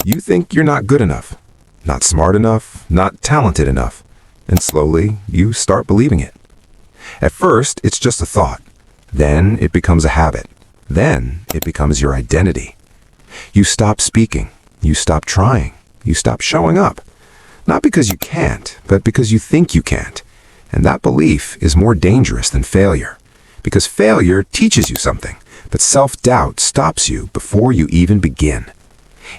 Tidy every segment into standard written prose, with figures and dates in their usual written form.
You think you're not good enough, not smart enough, not talented enough, and slowly you start believing it. At first, it's just a thought. Then it becomes a habit. Then it becomes your identity. You stop speaking. You stop trying. You stop showing up. Not because you can't, but because you think you can't. And that belief is more dangerous than failure. Because failure teaches you something, but self-doubt stops you before you even begin.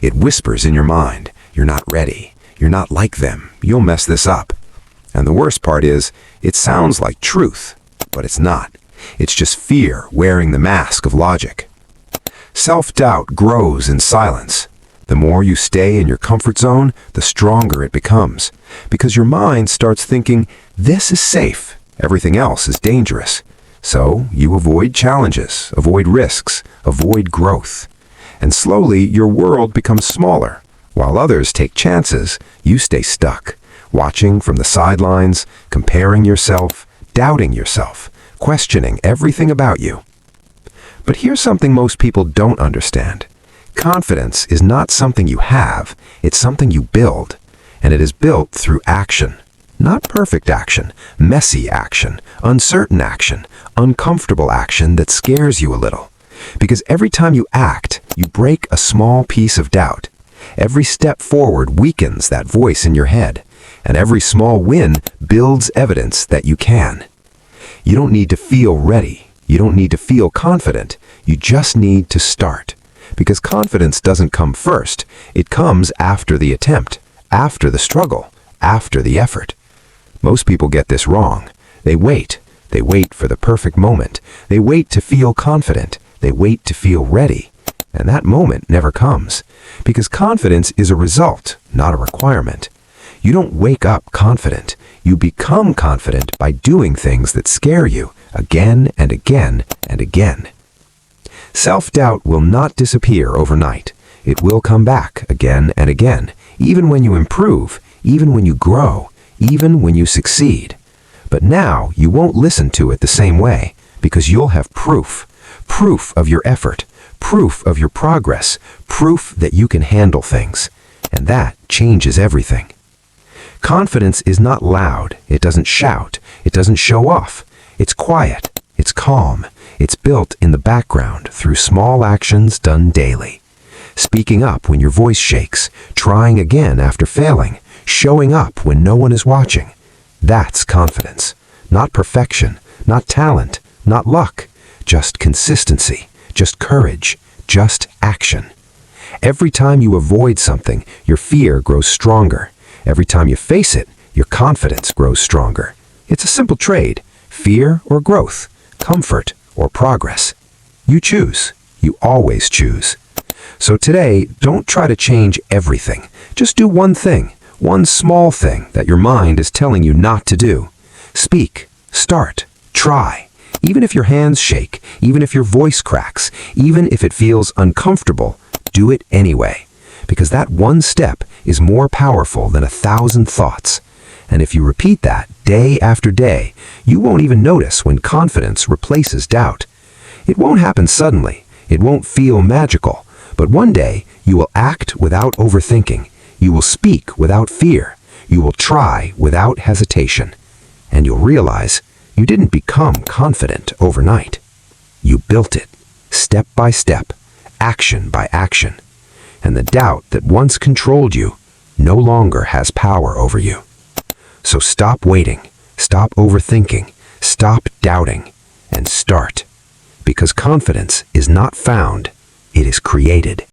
It whispers in your mind, you're not ready. You're not like them. You'll mess this up. And the worst part is, it sounds like truth, but it's not. It's just fear wearing the mask of logic. Self-doubt grows in silence. The more you stay in your comfort zone, the stronger it becomes. Because your mind starts thinking, this is safe, everything else is dangerous. So you avoid challenges, avoid risks, avoid growth. And slowly your world becomes smaller. While others take chances, you stay stuck, watching from the sidelines, comparing yourself, doubting yourself, questioning everything about you. But here's something most people don't understand. Confidence is not something you have, it's something you build. And it is built through action. Not perfect action, messy action, uncertain action, uncomfortable action that scares you a little. Because every time you act, you break a small piece of doubt. Every step forward weakens that voice in your head. And every small win builds evidence that you can. You don't need to feel ready. You don't need to feel confident. You just need to start. Because confidence doesn't come first. It comes after the attempt, after the struggle, after the effort. Most people get this wrong. They wait. They wait for the perfect moment. They wait to feel confident. They wait to feel ready. And that moment never comes. Because confidence is a result, not a requirement. You don't wake up confident. You become confident by doing things that scare you again and again and again. Self-doubt will not disappear overnight. It will come back again and again, even when you improve, even when you grow, even when you succeed. But now you won't listen to it the same way, because you'll have proof. Proof of your effort, proof of your progress, proof that you can handle things. And that changes everything. Confidence is not loud. It doesn't shout. It doesn't show off. It's quiet. It's calm. It's built in the background through small actions done daily. Speaking up when your voice shakes, trying again after failing, showing up when no one is watching. That's confidence. Not perfection, not talent, not luck. Just consistency, just courage, just action. Every time you avoid something, your fear grows stronger. Every time you face it, your confidence grows stronger. It's a simple trade, fear or growth, comfort or progress. You choose. You always choose. So today, don't try to change everything. Just do one thing, one small thing that your mind is telling you not to do. Speak, start, try. Even if your hands shake, even if your voice cracks, even if it feels uncomfortable, do it anyway. Because that one step is more powerful than 1,000 thoughts. And if you repeat that day after day, you won't even notice when confidence replaces doubt. It won't happen suddenly. It won't feel magical. But one day, you will act without overthinking. You will speak without fear. You will try without hesitation. And you'll realize you didn't become confident overnight. You built it, step by step, action by action. And the doubt that once controlled you no longer has power over you. So stop waiting, stop overthinking, stop doubting, and start. Because confidence is not found, it is created.